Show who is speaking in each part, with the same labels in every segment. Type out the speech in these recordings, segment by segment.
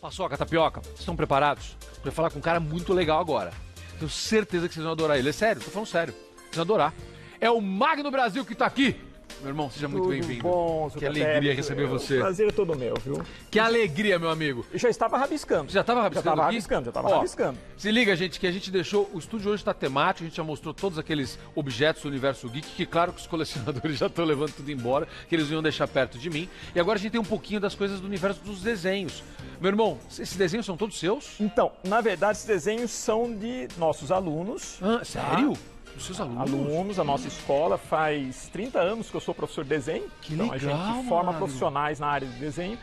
Speaker 1: Paçoca, Tapioca, vocês estão preparados? Pra falar com um cara muito legal agora. Tenho certeza que vocês vão adorar ele. É sério, tô falando sério. Vocês vão adorar. É o Magno Brasil que tá aqui. Meu irmão, seja muito bem-vindo.
Speaker 2: Bom,
Speaker 1: que alegria receber você.
Speaker 2: O prazer é todo meu, viu?
Speaker 1: Que alegria, meu amigo.
Speaker 2: Eu já estava rabiscando.
Speaker 1: Você já estava rabiscando aqui?
Speaker 2: Já estava rabiscando.
Speaker 1: Se liga, gente, que a gente deixou... O estúdio hoje está temático, a gente já mostrou todos aqueles objetos do universo geek, que claro que os colecionadores já estão levando tudo embora, que eles iam deixar perto de mim. E agora a gente tem um pouquinho das coisas do universo dos desenhos. Meu irmão, esses desenhos são todos seus?
Speaker 2: Então, na verdade, esses desenhos são de nossos alunos.
Speaker 1: Ah, sério? Dos seus alunos?
Speaker 2: Alunos, a nossa escola faz 30 anos que eu sou professor de desenho.
Speaker 1: Que
Speaker 2: então
Speaker 1: legal,
Speaker 2: a gente forma
Speaker 1: mano.
Speaker 2: profissionais na área de desenho.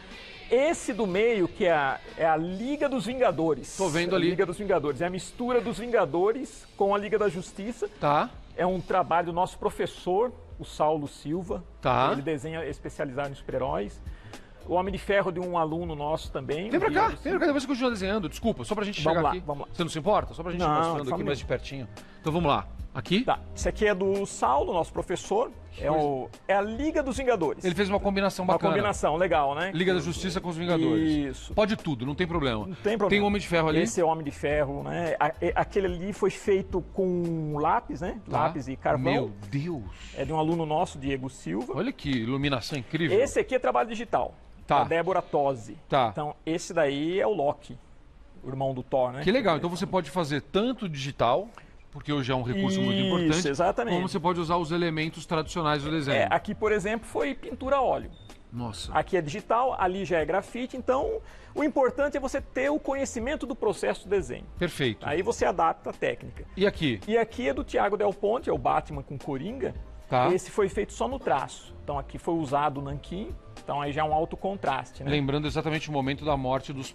Speaker 2: Esse do meio, que é a Liga dos Vingadores.
Speaker 1: Tô vendo ali.
Speaker 2: A Liga dos Vingadores. É a mistura dos Vingadores com a Liga da Justiça.
Speaker 1: Tá.
Speaker 2: É um trabalho do nosso professor, o Saulo Silva.
Speaker 1: Tá.
Speaker 2: Ele desenha especializado em super-heróis. O Homem de Ferro de um aluno nosso também.
Speaker 1: Vem pra cá, depois você continua desenhando. Desculpa, só pra gente chegar aqui.
Speaker 2: Vamos lá.
Speaker 1: Você não se importa? Só pra gente ir
Speaker 2: Não,
Speaker 1: mostrando
Speaker 2: só
Speaker 1: aqui
Speaker 2: um
Speaker 1: mais de pertinho. Então vamos lá. Aqui?
Speaker 2: Tá, esse aqui é do Saulo, nosso professor. É a Liga dos Vingadores.
Speaker 1: Ele fez uma combinação
Speaker 2: Uma
Speaker 1: bacana.
Speaker 2: combinação legal, né?
Speaker 1: Liga da Justiça com os Vingadores.
Speaker 2: Isso.
Speaker 1: Pode tudo, não tem problema.
Speaker 2: Não tem problema.
Speaker 1: Tem o Homem de Ferro ali.
Speaker 2: Esse é o Homem de Ferro, né? Aquele ali foi feito com lápis, né?
Speaker 1: Tá.
Speaker 2: Lápis e carvão.
Speaker 1: Meu Deus.
Speaker 2: É de um aluno nosso, Diego Silva.
Speaker 1: Olha que iluminação incrível.
Speaker 2: Esse aqui é trabalho digital.
Speaker 1: Tá.
Speaker 2: A Débora Tosi.
Speaker 1: Tá.
Speaker 2: Então, esse daí é o Loki, o irmão do Thor, né?
Speaker 1: Que legal. Então você pode fazer tanto digital, porque hoje é um recurso muito importante.
Speaker 2: Isso, exatamente.
Speaker 1: Como você pode usar os elementos tradicionais do desenho.
Speaker 2: Aqui, por exemplo, foi pintura a óleo.
Speaker 1: Nossa.
Speaker 2: Aqui é digital, ali já é grafite. Então, o importante é você ter o conhecimento do processo do desenho.
Speaker 1: Perfeito.
Speaker 2: Aí você adapta a técnica.
Speaker 1: E aqui?
Speaker 2: E aqui é do Thiago Del Ponte, é o Batman com Coringa.
Speaker 1: Tá.
Speaker 2: Esse foi feito só no traço. Então aqui foi usado o nanquim. Então aí já é um alto contraste, né?
Speaker 1: Lembrando exatamente o momento da morte dos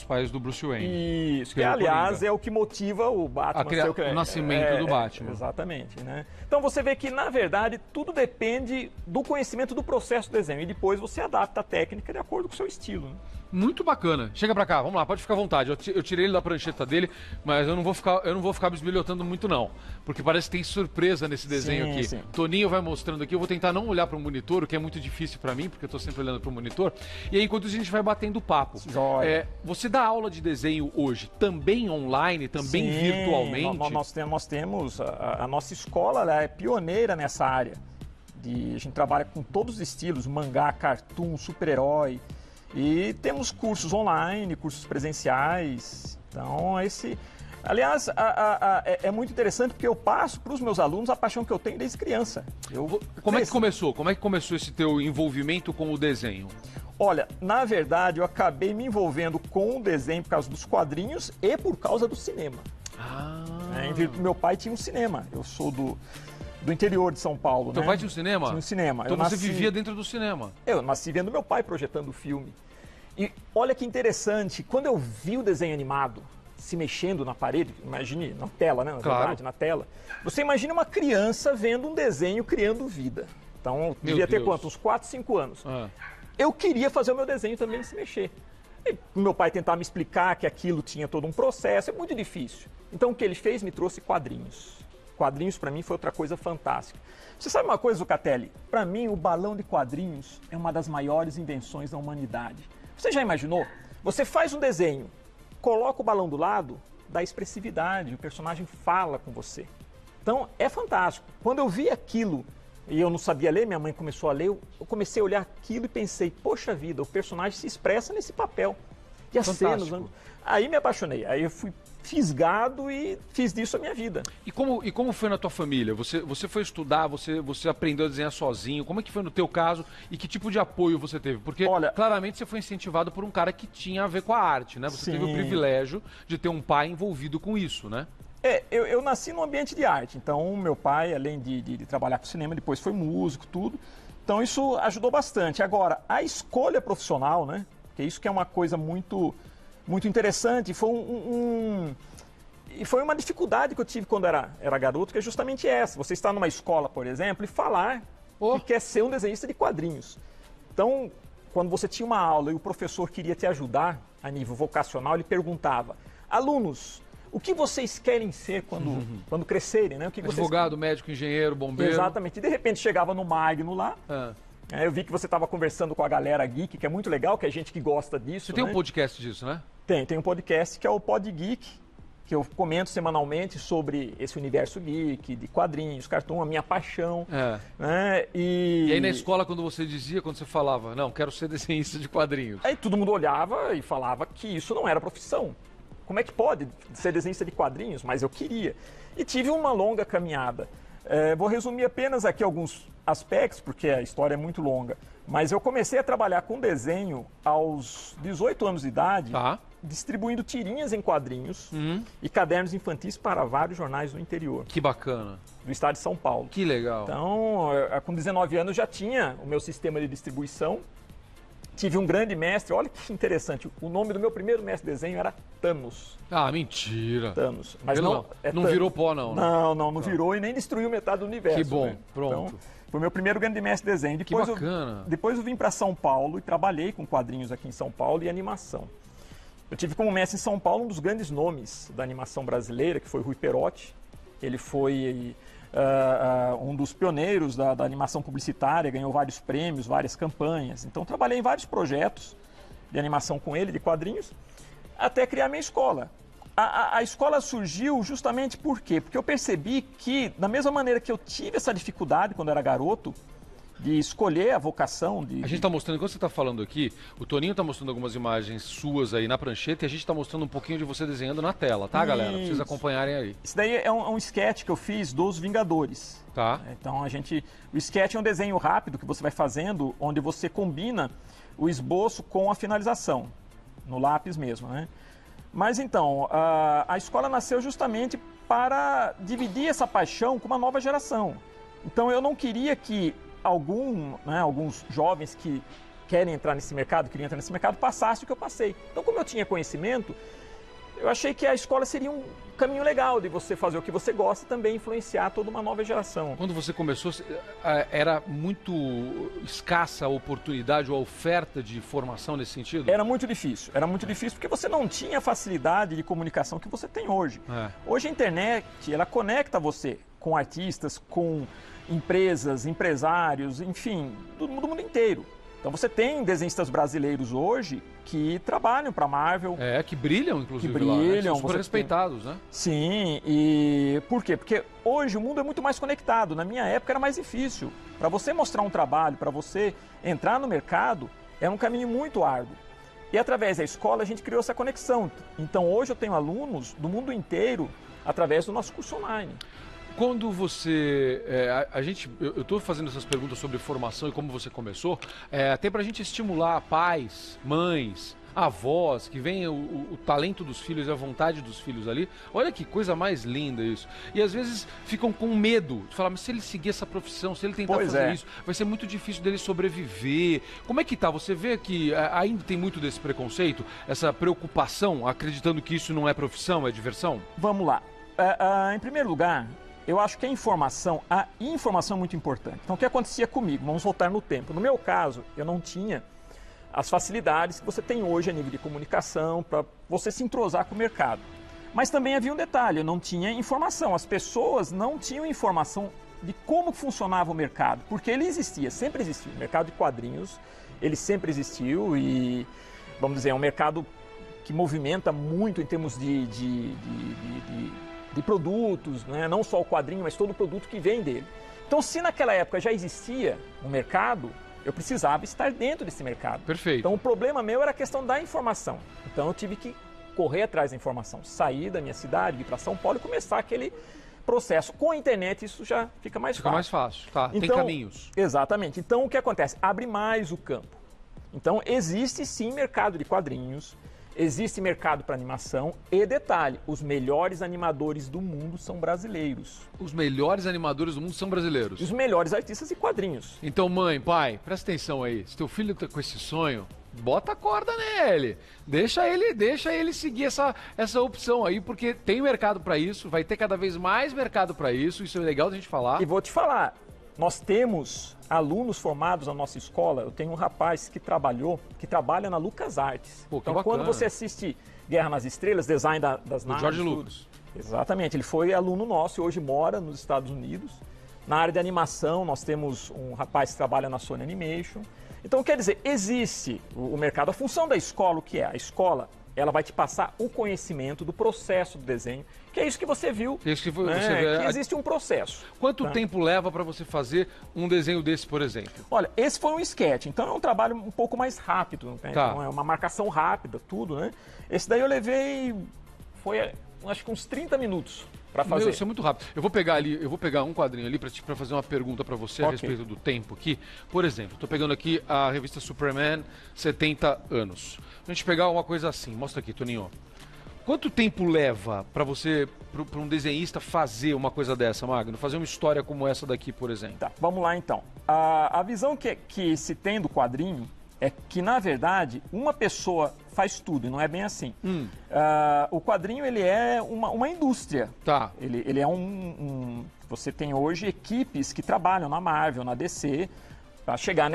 Speaker 1: pais do Bruce Wayne.
Speaker 2: Isso, que aliás é o que motiva o Batman.
Speaker 1: O nascimento do Batman.
Speaker 2: Exatamente, né? Então você vê que, na verdade, tudo depende do conhecimento do processo do desenho. E depois você adapta a técnica de acordo com o seu estilo, né?
Speaker 1: Muito bacana. Chega pra cá, vamos lá, pode ficar à vontade. Eu tirei ele da prancheta dele, mas eu não vou ficar bisbilhotando muito não, porque parece que tem surpresa nesse desenho aqui.
Speaker 2: Sim.
Speaker 1: Toninho vai mostrando aqui, eu vou tentar não olhar pro monitor, o que é muito difícil pra mim, porque eu tô sempre olhando pro monitor. E aí, enquanto isso, a gente vai batendo papo.
Speaker 2: Joia.
Speaker 1: Você dá aula de desenho hoje também online, também virtualmente?
Speaker 2: Nós temos a nossa escola, ela é pioneira nessa área. A gente trabalha com todos os estilos, mangá, cartoon, super-herói. E temos cursos online, cursos presenciais. Então, aliás, é muito interessante porque eu passo para os meus alunos a paixão que eu tenho desde criança.
Speaker 1: Como é que começou? Como é que começou esse teu envolvimento com o desenho?
Speaker 2: Olha, na verdade, eu acabei me envolvendo com o desenho por causa dos quadrinhos e por causa do cinema. Meu pai tinha um cinema. Eu sou do interior de São Paulo,
Speaker 1: Teu
Speaker 2: né?
Speaker 1: pai tinha um cinema?
Speaker 2: Tinha um cinema.
Speaker 1: Então você vivia dentro do cinema?
Speaker 2: Eu nasci vendo meu pai projetando o filme. E olha que interessante, quando eu vi o desenho animado se mexendo na parede, imagine, na tela, né? Na verdade, na tela. Você imagina uma criança vendo um desenho criando vida. Então, eu devia ter quanto? Uns 4, 5 anos. Eu queria fazer o meu desenho também se mexer. E meu pai tentar me explicar que aquilo tinha todo um processo, é muito difícil. Então, o que ele fez? Me trouxe quadrinhos. Quadrinhos, para mim, foi outra coisa fantástica. Você sabe uma coisa, Zucatelli? Para mim, o balão de quadrinhos é uma das maiores invenções da humanidade. Você já imaginou? Você faz um desenho, coloca o balão do lado, dá expressividade, o personagem fala com você. Então, é fantástico. Quando eu vi aquilo, e eu não sabia ler, minha mãe começou a ler, eu comecei a olhar aquilo e pensei, poxa vida, o personagem se expressa nesse papel. E as cenas... Aí me apaixonei, aí eu fui fisgado e fiz disso a minha vida.
Speaker 1: E como foi na tua família? Você foi estudar, você aprendeu a desenhar sozinho? Como é que foi no teu caso e que tipo de apoio você teve? Porque claramente você foi incentivado por um cara que tinha a ver com a arte, né? Você teve o privilégio de ter um pai envolvido com isso, né?
Speaker 2: Eu nasci num ambiente de arte, então meu pai, além de trabalhar com cinema, depois foi músico, tudo. Então isso ajudou bastante. Agora, a escolha profissional, né? Que isso que é uma coisa muito interessante, e foi uma dificuldade que eu tive quando era garoto, que é justamente essa. Você está numa escola, por exemplo, e falar que quer ser um desenhista de quadrinhos. Então, quando você tinha uma aula e o professor queria te ajudar a nível vocacional, ele perguntava, alunos, o que vocês querem ser quando crescerem, né? O que
Speaker 1: Advogado, médico, engenheiro, bombeiro.
Speaker 2: Exatamente. E de repente chegava no Magno lá, Eu vi que você estava conversando com a galera geek, que é muito legal, que é gente que gosta disso.
Speaker 1: Você tem um podcast disso, né?
Speaker 2: Tem um podcast que é o Pod Geek, que eu comento semanalmente sobre esse universo geek, de quadrinhos, cartoon, a minha paixão. Né?
Speaker 1: E aí na escola, quando você falava, não, quero ser desenhista de quadrinhos.
Speaker 2: Aí todo mundo olhava e falava que isso não era profissão. Como é que pode ser desenhista de quadrinhos? Mas eu queria. E tive uma longa caminhada. Vou resumir apenas aqui alguns aspectos, porque a história é muito longa. Mas eu comecei a trabalhar com desenho aos 18 anos de idade, distribuindo tirinhas em quadrinhos e cadernos infantis para vários jornais do interior.
Speaker 1: Que bacana.
Speaker 2: Do estado de São Paulo.
Speaker 1: Que legal.
Speaker 2: Então, com 19 anos já tinha o meu sistema de distribuição. Tive um grande mestre, olha que interessante, o nome do meu primeiro mestre de desenho era Thanos.
Speaker 1: Ah, mentira.
Speaker 2: Thanos.
Speaker 1: Mas não virou pó, não. Né?
Speaker 2: Não virou e nem destruiu metade do universo.
Speaker 1: Que bom,
Speaker 2: né?
Speaker 1: pronto.
Speaker 2: Então, foi meu primeiro grande mestre de desenho.
Speaker 1: Que bacana.
Speaker 2: Depois eu vim para São Paulo e trabalhei com quadrinhos aqui em São Paulo e animação. Eu tive como mestre em São Paulo um dos grandes nomes da animação brasileira, que foi Rui Perotti. Ele foi um dos pioneiros da animação publicitária, ganhou vários prêmios, várias campanhas. Então trabalhei em vários projetos de animação com ele, de quadrinhos, até criar minha escola. A escola surgiu justamente por quê? Porque eu percebi que, da mesma maneira que eu tive essa dificuldade quando era garoto, de escolher a vocação de...
Speaker 1: A gente está mostrando, enquanto você está falando aqui, o Toninho está mostrando algumas imagens suas aí na prancheta e a gente está mostrando um pouquinho de você desenhando na tela, tá, galera? Pra vocês acompanharem aí.
Speaker 2: Isso daí é um sketch que eu fiz dos Vingadores.
Speaker 1: Tá.
Speaker 2: Então o sketch é um desenho rápido que você vai fazendo, onde você combina o esboço com a finalização, no lápis mesmo, né? Mas então, a escola nasceu justamente para dividir essa paixão com uma nova geração. Então eu não queria que alguns jovens que queriam entrar nesse mercado passassem o que eu passei. Então, como eu tinha conhecimento, eu achei que a escola seria um caminho legal de você fazer o que você gosta e também influenciar toda uma nova geração.
Speaker 1: Quando você começou, era muito escassa a oportunidade ou a oferta de formação nesse sentido?
Speaker 2: Era muito difícil porque você não tinha a facilidade de comunicação que você tem hoje. Hoje a internet, ela conecta você com artistas, com empresas, empresários, enfim, do mundo inteiro. Então você tem desenhistas brasileiros hoje que trabalham para a Marvel.
Speaker 1: Que brilham, inclusive.
Speaker 2: Que brilham.
Speaker 1: Lá, né? Super respeitados, né?
Speaker 2: Sim, e por quê? Porque hoje o mundo é muito mais conectado. Na minha época era mais difícil. Para você mostrar um trabalho, para você entrar no mercado, era um caminho muito árduo. E através da escola a gente criou essa conexão. Então hoje eu tenho alunos do mundo inteiro através do nosso curso online.
Speaker 1: Quando você... eu estou fazendo essas perguntas sobre formação e como você começou, até para a gente estimular pais, mães, avós, que veem o talento dos filhos e a vontade dos filhos ali. Olha que coisa mais linda isso. E às vezes ficam com medo de falar, mas se ele seguir essa profissão, se ele tentar fazer isso, vai ser muito difícil dele sobreviver. Como é que tá? Você vê que ainda tem muito desse preconceito, essa preocupação, acreditando que isso não é profissão, é diversão?
Speaker 2: Vamos lá. Em primeiro lugar, eu acho que a informação é muito importante. Então, o que acontecia comigo? Vamos voltar no tempo. No meu caso, eu não tinha as facilidades que você tem hoje a nível de comunicação para você se entrosar com o mercado. Mas também havia um detalhe, eu não tinha informação. As pessoas não tinham informação de como funcionava o mercado, porque ele existia, sempre existiu. O mercado de quadrinhos, ele sempre existiu e, vamos dizer, é um mercado que movimenta muito em termos de produtos, né? Não só o quadrinho, mas todo o produto que vem dele. Então, se naquela época já existia um mercado, eu precisava estar dentro desse mercado.
Speaker 1: Perfeito.
Speaker 2: Então, o problema meu era a questão da informação. Então, eu tive que correr atrás da informação, sair da minha cidade, ir para São Paulo e começar aquele processo. Com a internet, isso já fica mais fácil.
Speaker 1: Fica mais fácil, tá.
Speaker 2: Então,
Speaker 1: tem caminhos.
Speaker 2: Exatamente. Então, o que acontece? Abre mais o campo. Então, existe sim mercado de quadrinhos, existe mercado para animação e, detalhe, os melhores animadores do mundo são brasileiros.
Speaker 1: Os melhores animadores do mundo são brasileiros?
Speaker 2: Os melhores artistas de quadrinhos.
Speaker 1: Então, mãe, pai, presta atenção aí. Se teu filho tá com esse sonho, bota a corda nele. Deixa ele seguir essa opção aí, porque tem mercado para isso, vai ter cada vez mais mercado para isso, isso é legal da gente falar.
Speaker 2: E vou te falar, nós temos alunos formados na nossa escola. Eu tenho um rapaz que trabalha na Lucas Arts.
Speaker 1: Pô,
Speaker 2: então, quando você assiste Guerra nas Estrelas, design das naves...
Speaker 1: George Lucas.
Speaker 2: Exatamente, ele foi aluno nosso e hoje mora nos Estados Unidos. Na área de animação, nós temos um rapaz que trabalha na Sony Animation. Então, quer dizer, existe o mercado. A função da escola, o que é? A escola, ela vai te passar o conhecimento do processo do desenho, que é isso que você viu,
Speaker 1: isso que
Speaker 2: você vê. Que existe um processo.
Speaker 1: Quanto tempo leva para você fazer um desenho desse, por exemplo?
Speaker 2: Olha, esse foi um sketch, então é um trabalho um pouco mais rápido, né? Então é uma marcação rápida, tudo, né? Esse daí eu levei, acho que uns 30 minutos para fazer.
Speaker 1: Isso é muito rápido. Eu vou pegar um quadrinho ali para fazer uma pergunta para você a respeito do tempo aqui. Por exemplo, estou pegando aqui a revista Superman, 70 anos. A gente pegar uma coisa assim, mostra aqui, Toninho. Quanto tempo leva para você, para um desenhista fazer uma coisa dessa, Magno? Fazer uma história como essa daqui, por exemplo?
Speaker 2: Tá, vamos lá então. A visão que se tem do quadrinho é que, na verdade, uma pessoa faz tudo, e não é bem assim. O quadrinho, ele é uma indústria.
Speaker 1: Tá.
Speaker 2: Ele é Você tem hoje equipes que trabalham na Marvel, na DC, para chegar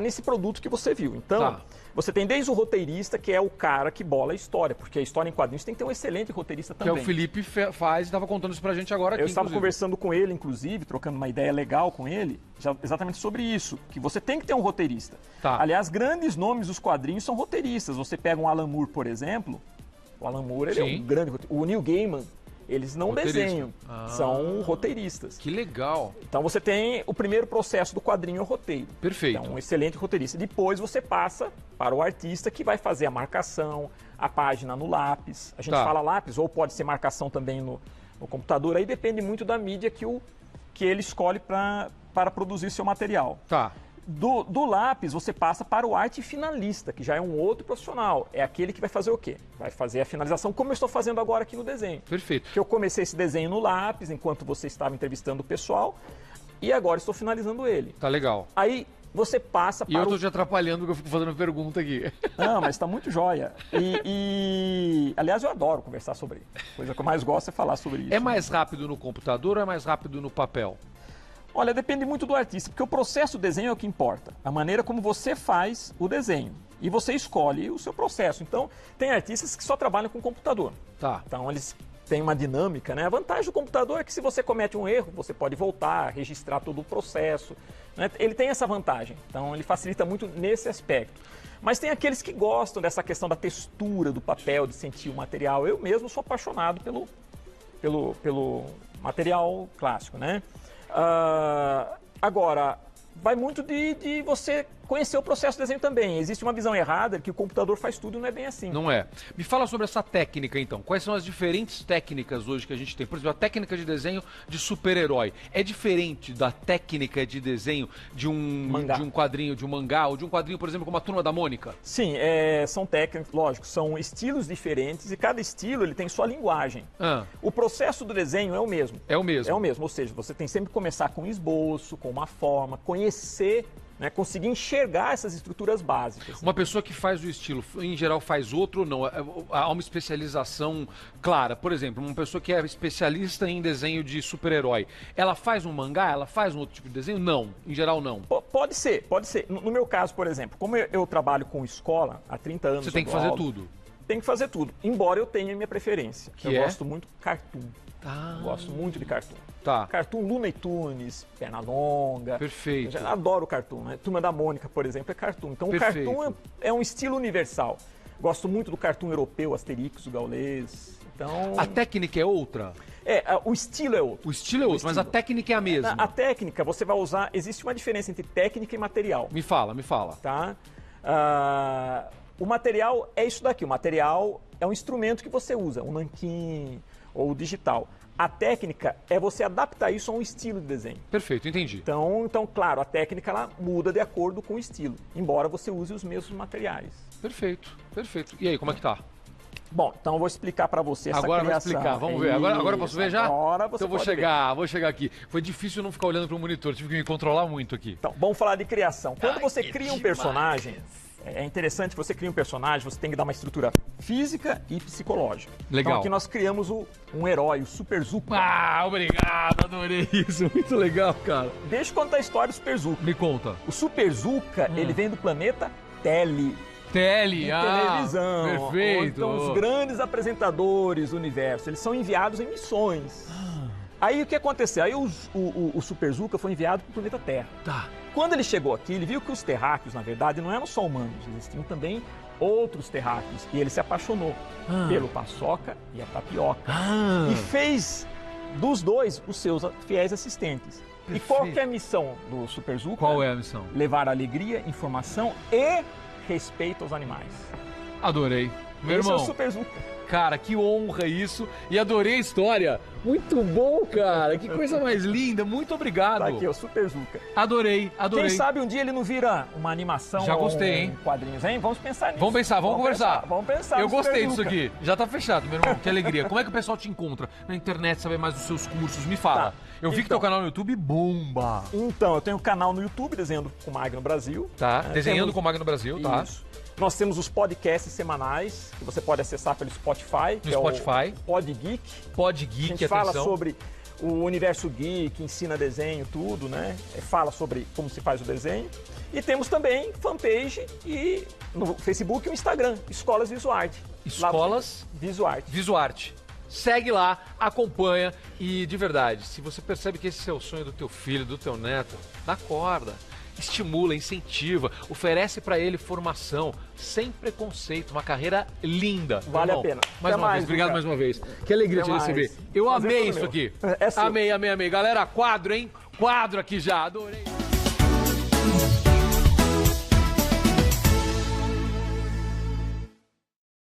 Speaker 2: nesse produto que você viu. Então, você tem desde o roteirista, que é o cara que bola a história, porque a história em quadrinhos tem que ter um excelente roteirista também.
Speaker 1: Que é o Felipe faz e estava contando isso pra gente agora aqui,
Speaker 2: Eu estava conversando com ele, inclusive, trocando uma ideia legal com ele, exatamente sobre isso, que você tem que ter um roteirista.
Speaker 1: Tá.
Speaker 2: Aliás, grandes nomes dos quadrinhos são roteiristas. Você pega um Alan Moore, por exemplo, o Alan Moore ele é um grande roteirista. O Neil Gaiman, eles não desenham, são roteiristas.
Speaker 1: Que legal.
Speaker 2: Então você tem o primeiro processo do quadrinho, é o roteiro.
Speaker 1: Perfeito.
Speaker 2: Então, um excelente roteirista. Depois você passa para o artista que vai fazer a marcação, a página no lápis. A gente fala lápis, ou pode ser marcação também no computador. Aí depende muito da mídia que ele escolhe para produzir seu material.
Speaker 1: Tá.
Speaker 2: Do lápis, você passa para o arte finalista, que já é um outro profissional. É aquele que vai fazer o quê? Vai fazer a finalização, como eu estou fazendo agora aqui no desenho.
Speaker 1: Perfeito.
Speaker 2: Que eu comecei esse desenho no lápis, enquanto você estava entrevistando o pessoal, e agora estou finalizando ele.
Speaker 1: Tá legal.
Speaker 2: Aí você passa para
Speaker 1: eu estou te atrapalhando porque eu fico fazendo pergunta aqui.
Speaker 2: Não, mas está muito jóia. Aliás, eu adoro conversar sobre isso. A coisa que eu mais gosto é falar sobre isso.
Speaker 1: É mais rápido no computador ou é mais rápido no papel?
Speaker 2: Olha, depende muito do artista, porque o processo do desenho é o que importa. A maneira como você faz o desenho. E você escolhe o seu processo. Então, tem artistas que só trabalham com computador.
Speaker 1: Tá.
Speaker 2: Então, eles têm uma dinâmica, né? A vantagem do computador é que se você comete um erro, você pode voltar, registrar todo o processo. Né? Ele tem essa vantagem. Então, ele facilita muito nesse aspecto. Mas tem aqueles que gostam dessa questão da textura do papel, de sentir o material. Eu mesmo sou apaixonado pelo material clássico, né? Agora, vai muito de você conhecer o processo de desenho também. Existe uma visão errada que o computador faz tudo e não é bem assim.
Speaker 1: Não é. Me fala sobre essa técnica, então. Quais são as diferentes técnicas hoje que a gente tem? Por exemplo, a técnica de desenho de super-herói é diferente da técnica de desenho de um quadrinho, de um mangá, ou de um quadrinho, por exemplo, como a Turma da Mônica?
Speaker 2: Sim, são técnicas, lógico, são estilos diferentes e cada estilo ele tem sua linguagem. O processo do desenho é o mesmo.
Speaker 1: É o mesmo.
Speaker 2: É o mesmo, ou seja, você tem sempre que começar com um esboço, com uma forma, conhecer, né, conseguir enxergar essas estruturas básicas.
Speaker 1: Uma pessoa que faz o estilo, em geral, faz outro ou não? Há uma especialização clara. Por exemplo, uma pessoa que é especialista em desenho de super-herói, ela faz um mangá? Ela faz um outro tipo de desenho? Não. Em geral, não.
Speaker 2: Pode ser, pode ser. No meu caso, por exemplo, como eu trabalho com escola há 30 anos...
Speaker 1: Você tem que fazer tudo.
Speaker 2: Tem que fazer tudo, embora eu tenha minha preferência. Eu gosto muito de cartoon. Gosto muito de cartoon. Cartoon Looney Tunes, Pernalonga.
Speaker 1: Perfeito.
Speaker 2: Eu adoro cartoon, né? Turma da Mônica, por exemplo, é cartoon. Então o cartoon é um estilo universal. Gosto muito do cartoon europeu, Asterix, o Gaulês. Então...
Speaker 1: A técnica é outra?
Speaker 2: O estilo é outro.
Speaker 1: O estilo é outro, mas a técnica é a mesma.
Speaker 2: A técnica, você vai usar... Existe uma diferença entre técnica e material.
Speaker 1: Me fala.
Speaker 2: Tá? O material é isso daqui. O material é um instrumento que você usa, um nanquim ou digital. A técnica é você adaptar isso a um estilo de desenho.
Speaker 1: Perfeito, entendi.
Speaker 2: Então, claro, a técnica ela muda de acordo com o estilo, embora você use os mesmos materiais.
Speaker 1: Perfeito. E aí, como é que tá?
Speaker 2: Bom, então eu vou explicar para você essa criação.
Speaker 1: Agora vai explicar, vamos ver. Agora eu posso ver já?
Speaker 2: Agora você
Speaker 1: então vou chegar aqui. Foi difícil não ficar olhando para o monitor, tive que me controlar muito aqui.
Speaker 2: Então, vamos falar de criação. Quando você cria um personagem... É interessante que você cria um personagem, você tem que dar uma estrutura física e psicológica.
Speaker 1: Legal.
Speaker 2: Então aqui nós criamos um herói, o Super Zuka.
Speaker 1: Obrigado, adorei isso. Muito legal, cara.
Speaker 2: Deixa eu contar a história do Super Zuka.
Speaker 1: Me conta.
Speaker 2: O Super Zuka, ele vem do planeta Tele.
Speaker 1: Televisão. Perfeito.
Speaker 2: Então os grandes apresentadores do universo, eles são enviados em missões. Aí o que aconteceu? Aí o Super Zuca foi enviado para o planeta Terra.
Speaker 1: Tá.
Speaker 2: Quando ele chegou aqui, ele viu que os terráqueos, na verdade, não eram só humanos, existiam também outros terráqueos. E ele se apaixonou pelo paçoca e a tapioca. E fez dos dois os seus fiéis assistentes. Perfeito. E qual que é a missão do Super Zuca?
Speaker 1: Qual é a missão?
Speaker 2: Levar alegria, informação e respeito aos animais.
Speaker 1: Adorei. Meu
Speaker 2: Esse
Speaker 1: irmão.
Speaker 2: É o Super Zuca.
Speaker 1: Cara, que honra isso. E adorei a história. Muito bom, cara. Que coisa mais linda. Muito obrigado.
Speaker 2: Tá aqui, o Super Zuca.
Speaker 1: Adorei, adorei.
Speaker 2: Quem sabe um dia ele não vira uma animação.
Speaker 1: Já gostei, hein?
Speaker 2: Quadrinhos, hein? Vamos pensar nisso.
Speaker 1: Vamos pensar, vamos conversar.
Speaker 2: Vamos pensar.
Speaker 1: Eu gostei disso aqui. Já tá fechado, meu irmão. Que alegria. Como é que o pessoal te encontra na internet, saber mais dos seus cursos? Me fala.
Speaker 2: Tá.
Speaker 1: Eu vi que teu canal no YouTube bomba.
Speaker 2: Então, eu tenho um canal no YouTube, Desenhando com Magno Brasil.
Speaker 1: Tá, Desenhando com Magno Brasil, tá.
Speaker 2: Isso. Nós temos os podcasts semanais, que você pode acessar pelo Spotify.
Speaker 1: No Spotify.
Speaker 2: É o Pod Geek.
Speaker 1: Pod Geek,
Speaker 2: a gente fala sobre o universo geek, ensina desenho, tudo, né? Fala sobre como se faz o desenho. E temos também fanpage e no Facebook e o Instagram, Escolas Visuarte.
Speaker 1: Escolas
Speaker 2: Visuarte.
Speaker 1: Visuarte. Segue lá, acompanha e, de verdade, se você percebe que esse é o sonho do teu filho, do teu neto, dá corda. Estimula, incentiva, oferece pra ele formação, sem preconceito, uma carreira linda.
Speaker 2: Vale a pena.
Speaker 1: Mais uma vez, obrigado mais uma vez. Que alegria te receber. Eu amei isso aqui. Amei, amei, amei. Galera, quadro, hein? Quadro aqui já, adorei.